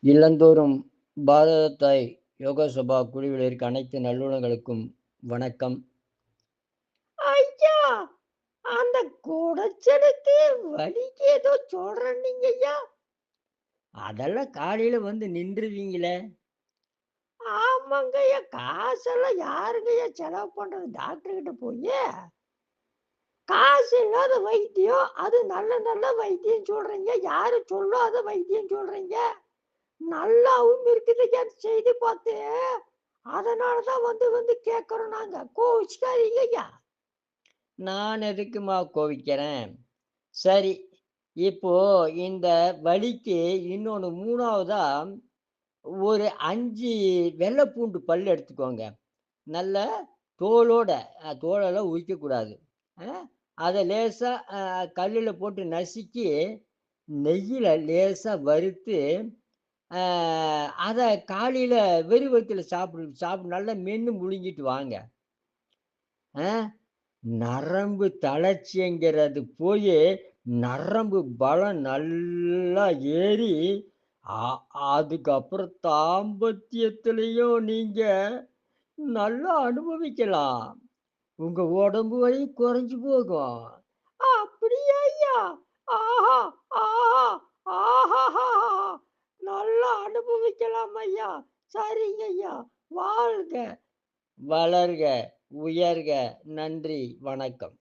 இல்லந்தோறும் பாரத தாய் யோகா சபா குழுவில் இருக்க அனைத்து நல்லுள்ளங்களுக்கும் வணக்கம். ஐயா! அந்த குடைச்சலுக்கு வலிக்கு ஏதோ சொல்றன்னீங்கய்யா? அதெல்லாம் காலையில வந்து நின்றுவீங்களே! ஆமாங்கய்யா. காசெல்லாம் யாருங்கய்யா செலவு பண்றது டாக்டர் கிட்ட போயி? காசு இல்லாத வைத்தியம், அது நல்ல நல்ல வைத்தியம் சொல்றீங்க. யாரு சொல்லாத வைத்தியம் சொல்றீங்க. நல்லாவும் இருக்குதுய்யா அந்த செய்தி பார்த்து. அதனால தான் வந்து வந்து கேட்குறோம் நாங்க. கோவிச்சுக்காதீங்கய்யா. நான் எதுக்கும்மா கோவிக்கிறேன்? சரி, இப்போ இந்த வலிக்கு இன்னொன்னு 3வதா ஒரு 5 வெள்ள பூண்டு பல் எடுத்துக்கோங்க. நல்ல தோலோட தோலெல்லாம் உரிக்கக்கூடாது. அ அத லேசா கல்லுல போட்டு நசுக்கி, நெய்யில லேசா வறுத்து, அ அத காலையில வெறும் வயித்துல சாப்பிடு நல்லா மென்னு முழுங்கிட்டு வாங்க. அ நரம்பு தளர்ச்சிங்கிறது போயி, நரம்பு பலம் நல்லா ஏறி, அ அதுக்கப்புறம் தாம்பத்தியத்திலயும் நீங்க நல்லா அனுபவிக்கலாம். உங்க உடம்பு வலி குறைஞ்சு போகும். அப்படியா ஐயா? ஆஹா! ஆஹா! ஆஹாஹாஹா! நல்லா அனுபவிக்கலாம் ஐயா. சரிங்க ஐயா. வாழ்க! வளர்க, உயர்க. நன்றி, வணக்கம்.